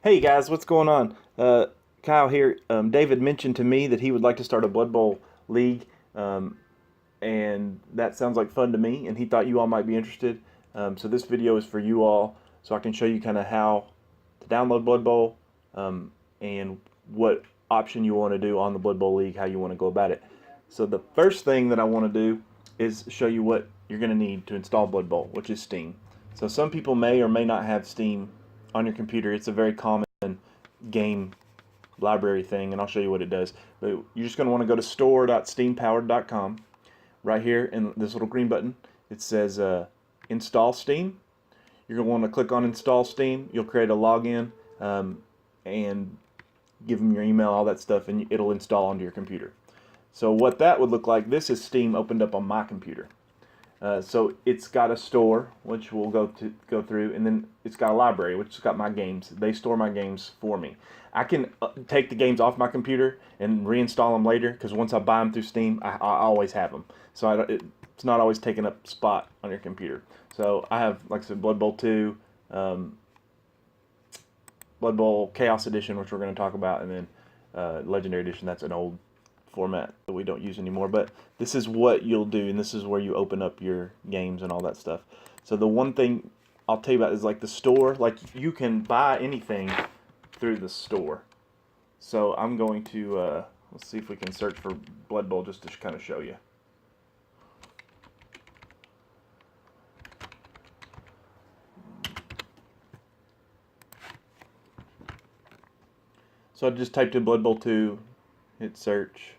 Hey guys, what's going on? Kyle here. David mentioned to me that he would like to start a Blood Bowl league, um, and that sounds like fun to me. And he thought you all might be interested. So this video is for you all, so I can show you kind of how to download Blood Bowl, and what option you want to do on the Blood Bowl league, how you want to go about it. So the first thing that I want to do is show you what you're going to need to install Blood Bowl, which is Steam. So some people may or may not have Steam on your computer. It's a very common game library thing, and I'll show you what it does. But you're just going to want to go to store.steampowered.com. Right here in this little green button, it says install Steam. You're going to want to click on install Steam. You'll create a login, and give them your email, all that stuff, and it'll install onto your computer. So what that would look like, this is Steam opened up on my computer. So it's got a store, which we'll go through, and then it's got a library, which has got my games. They store my games for me. I can take the games off my computer and reinstall them later, because once I buy them through Steam, I always have them. So it's not always taking up spot on your computer. So I have, like I said, Blood Bowl 2, Blood Bowl Chaos Edition, which we're going to talk about, and then Legendary Edition. That's an old format that we don't use anymore, but this is what you'll do, and this is where you open up your games and all that stuff. So the one thing I'll tell you about is like the store. Like, you can buy anything through the store. So I'm going to let's see if we can search for Blood Bowl just to kind of show you. So I just typed in Blood Bowl 2, hit search.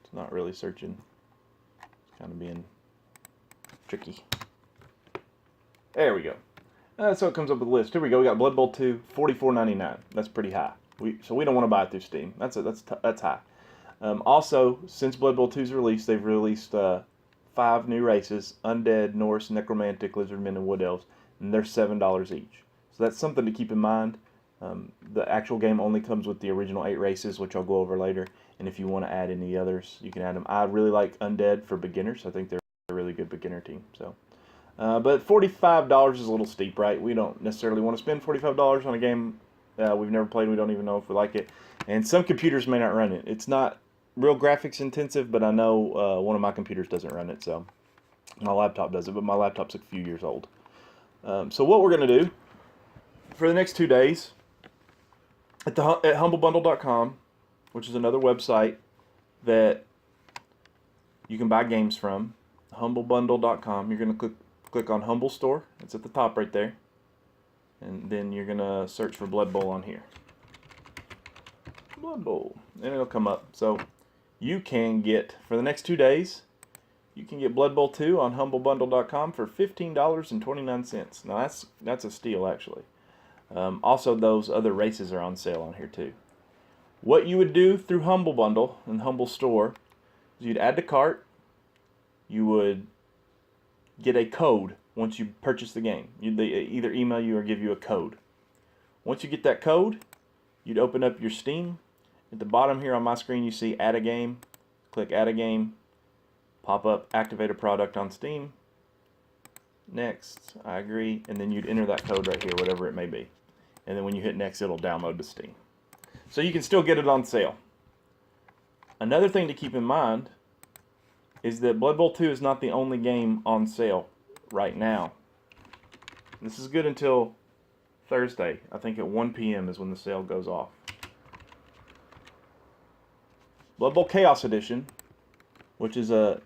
It's not really searching. It's kind of being tricky. There we go. So it comes up with a list. Here we go. We got Blood Bowl 2, $44.99. That's pretty high. So we don't want to buy it through Steam. That's high. Also, since Blood Bowl 2's released, they've released 5 new races: Undead, Norse, Necromantic, Lizardmen, and Wood Elves, and they're $7 each. So that's something to keep in mind. The actual game only comes with the original 8 races, which I'll go over later. And if you want to add any others, you can add them. I really like Undead for beginners. I think they're a really good beginner team. So. But $45 is a little steep, right? We don't necessarily want to spend $45 on a game we've never played. We don't even know if we like it. And some computers may not run it. It's not real graphics intensive, but I know one of my computers doesn't run it, so my laptop does it, but my laptop's a few years old. So what we're going to do for the next 2 days at humblebundle.com, which is another website that you can buy games from, humblebundle.com, you're going to click on Humble Store. It's at the top right there. And then you're going to search for Blood Bowl on here. Blood Bowl. And it'll come up. So you can get, for the next 2 days, you can get Blood Bowl 2 on humblebundle.com for $15.29. Now that's a steal, actually. Also, those other races are on sale on here too. What you would do through Humble Bundle and Humble Store is you'd add to cart. You would get a code once you purchase the game. They either email you or give you a code. Once you get that code, you'd open up your Steam. At the bottom here on my screen, you see Add a Game. Click Add a Game. Pop up Activate a Product on Steam. Next, I agree. And then you'd enter that code right here, whatever it may be. And then when you hit Next, it'll download to Steam. So you can still get it on sale. Another thing to keep in mind is that Blood Bowl 2 is not the only game on sale right now. This is good until Thursday. I think at 1 p.m. is when the sale goes off. Blood Bowl Chaos Edition, which is the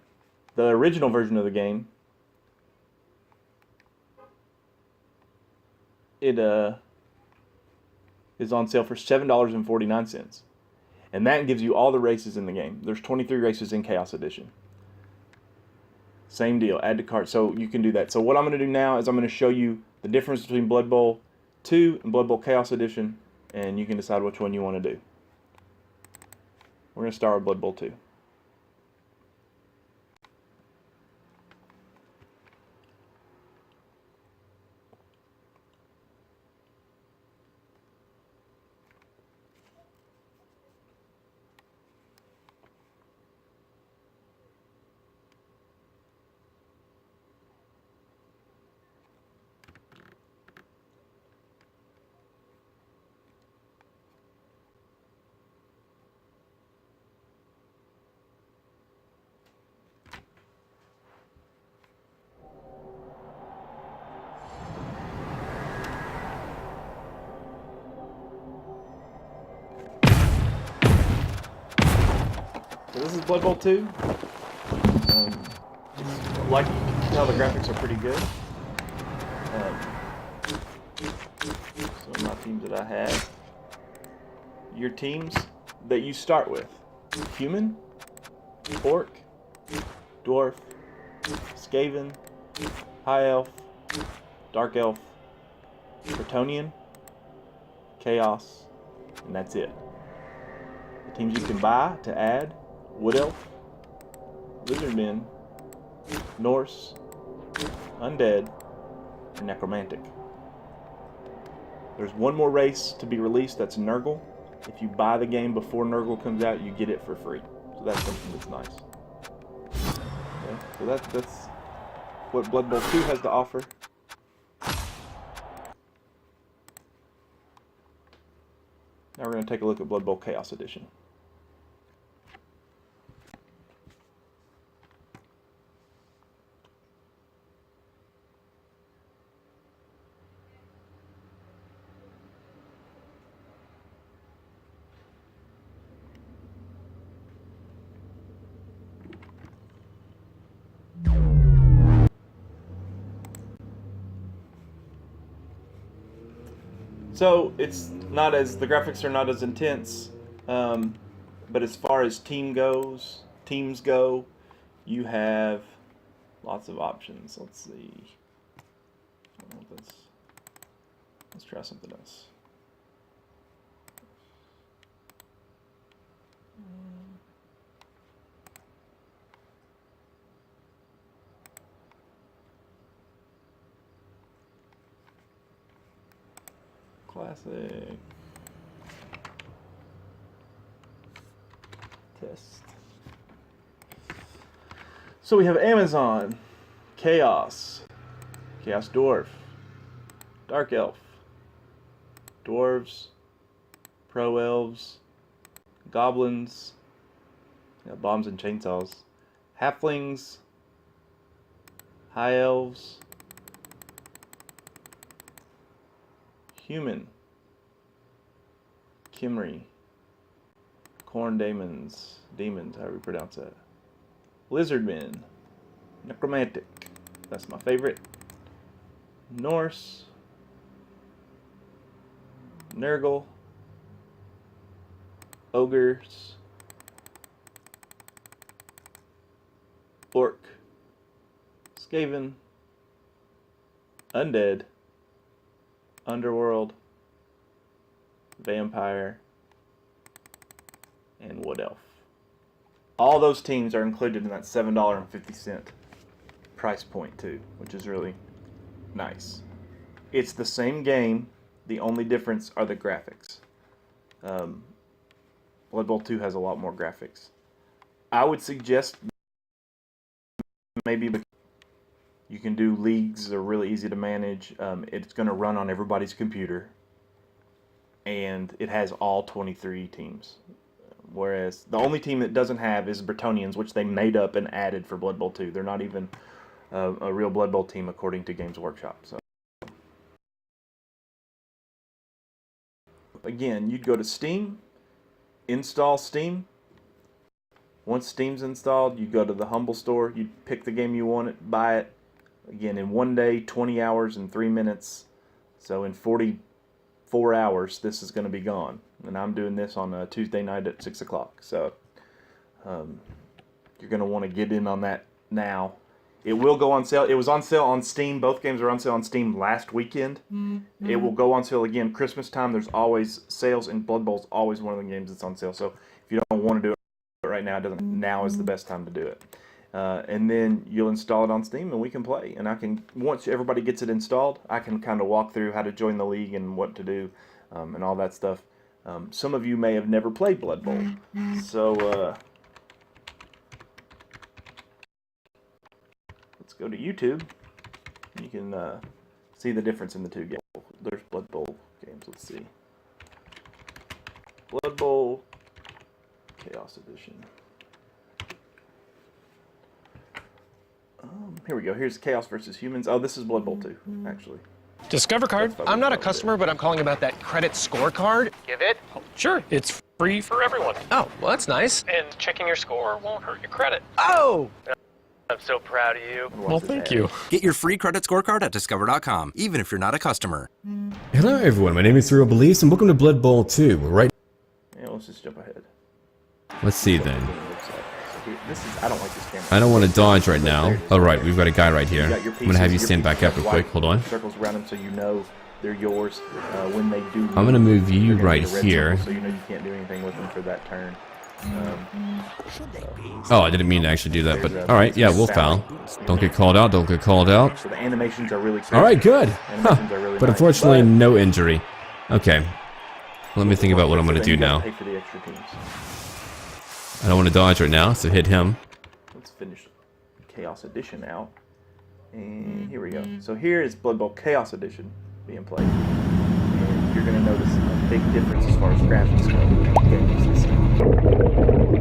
original version of the game, it is on sale for $7.49. And that gives you all the races in the game. There's 23 races in Chaos Edition. Same deal, add to cart, so you can do that. So what I'm going to do now is I'm going to show you the difference between Blood Bowl 2 and Blood Bowl Chaos Edition, and you can decide which one you want to do. We're going to start with Blood Bowl 2. this is Blood Bowl 2. Just like you can tell, the graphics are pretty good. Some of my teams that I have. Your teams that you start with: Human, Orc, Dwarf, Skaven, High Elf, Dark Elf, Bretonnian, Chaos, and that's it. The teams you can buy to add: Wood Elf, Lizardmen, Norse, Undead, and Necromantic. There's one more race to be released, that's Nurgle. If you buy the game before Nurgle comes out, you get it for free. So that's something that's nice. Okay, so that's what Blood Bowl 2 has to offer. Now we're going to take a look at Blood Bowl Chaos Edition. So it's not as, the graphics are not as intense, but as far as teams go, you have lots of options. Let's see. Let's try something else. Classic. Test. So we have Amazon, Chaos, Chaos Dwarf, Dark Elf, Dwarves, Pro Elves, Goblins, Bombs and Chainsaws, Halflings, High Elves, Human, Kimry, Corn Demons, however you pronounce that, Lizardmen, Necromantic, that's my favorite, Norse, Nurgle, Ogres, Orc, Skaven, Undead, Underworld, Vampire, and Wood Elf. All those teams are included in that $7.50 price point too, which is really nice. It's the same game, the only difference are the graphics. Blood Bowl 2 has a lot more graphics. I would suggest maybe you can do leagues, they're really easy to manage. It's going to run on everybody's computer, and it has all 23 teams. Whereas the only team that doesn't have is Bretonnians, which they made up and added for Blood Bowl 2. They're not even a real Blood Bowl team according to Games Workshop. So again, you'd go to Steam, install Steam. Once Steam's installed, you go to the Humble Store, you pick the game you want, buy it. Again, in one day, 20 hours and 3 minutes. So in 44 hours, this is going to be gone. And I'm doing this on a Tuesday night at 6 o'clock. So you're going to want to get in on that now. It will go on sale. It was on sale on Steam. Both games were on sale on Steam last weekend. Mm-hmm. It will go on sale again Christmas time. There's always sales, and Blood Bowl's always one of the games that's on sale. So if you don't want to do it right now, now is the best time to do it. And then you'll install it on Steam, and we can play. And I can, once everybody gets it installed, I can kind of walk through how to join the league and what to do, and all that stuff. Some of you may have never played Blood Bowl, so let's go to YouTube. You can see the difference in the two games. There's Blood Bowl games. Let's see. Blood Bowl Chaos Edition. Here we go. Here's Chaos versus Humans. Oh, this is Blood Bowl 2, actually. Discover card. I'm not a customer, but I'm calling about that credit scorecard. Give it. Sure. It's free for everyone. Oh, well, that's nice. And checking your score won't hurt your credit. Oh! I'm so proud of you. Well, thank you. Get your free credit scorecard at Discover.com, even if you're not a customer. Hello everyone, my name is Surreal Beliefs and welcome to Blood Bowl 2. Yeah, let's just jump ahead. Let's see then. I don't like this camera. I don't want to dodge right now. Alright, we've got a guy right here. You got I'm your going to have you pieces, stand back up real quick. Hold on. Circles around them so you know they're yours when they do. I'm going to move you they're gonna right get a red here. circle, so you know you can't do anything with them for that turn. Oh, I didn't mean to actually do that, but alright, yeah, we'll foul. Don't get called out, don't get called out. So the animations are really crazy. Alright, good. Animations are really But nice. unfortunately, no injury. Okay. Let me think about what I'm going to do now. Pay for the extra teams. I don't want to dodge right now, so hit him. Let's finish Chaos Edition out. And here we go. So here is Blood Bowl Chaos Edition being played. And you're going to notice a big difference as far as graphics go. Okay, let's see.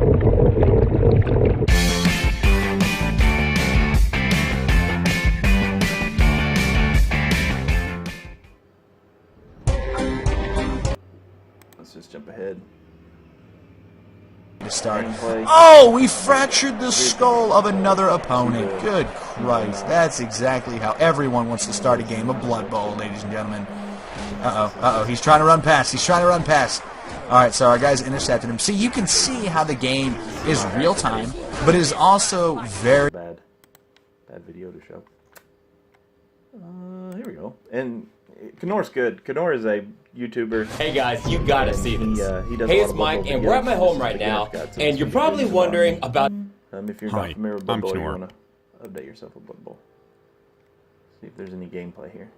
Let's just jump ahead. Start. Gameplay. Oh, we fractured the skull of another opponent. Good Christ. That's exactly how everyone wants to start a game of Blood Bowl, ladies and gentlemen. Uh-oh. He's trying to run past. Alright, so our guys intercepted him. See, you can see how the game is real time, but it is also very... Bad video to show. Here we go. And Knorr's good. Knor is a YouTuber. Hey guys, you gotta see this. He does Hey, a lot it's of Mike, Blood and Bowl we're at my videos. home This right is the now, Gift Guide, so and it's you're videos probably about- wondering about... if you're Hi, not familiar with Blood I'm Bowl, you Knorr. want to update yourself with Blood Bowl. See if there's any gameplay here.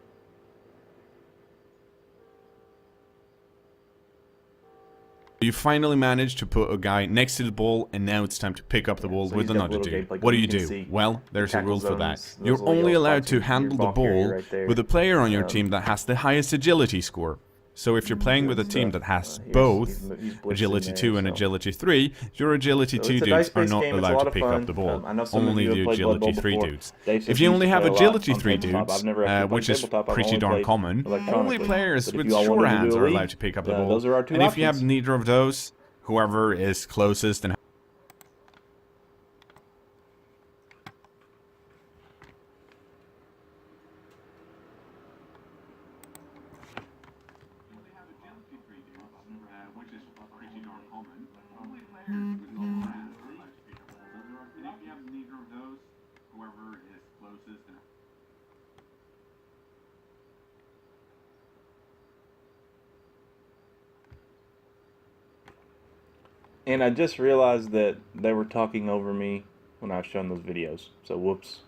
You finally managed to put a guy next to the ball, and now it's time to pick up the ball so with he's got another little dude. gameplay What do you you can do? see Well, there's a tackle rule for that. zones, those You're little only yellow allowed spots to in your handle the ball carrier ball right there. with a player on your team that has the highest agility score. So if you're playing with a team that has He's both blitzing agility there, 2 and so- agility 3, your agility So 2 it's a dudes are dice-based not game, it's a allowed lot to of pick fun. up the ball. I know some of Only you have the played Blood Bowl agility 3 before. dudes. Dave says If he you used only to have play a lot agility on 3 tabletop. dudes, I've never actually played which is tabletop, I've pretty only darn played common, only electronically. players But if with you all sure wanted to do hands a are league, allowed to pick up the ball. those are our two And if you have options. neither of those, whoever is closest and And I just realized that they were talking over me when I was showing those videos. So whoops.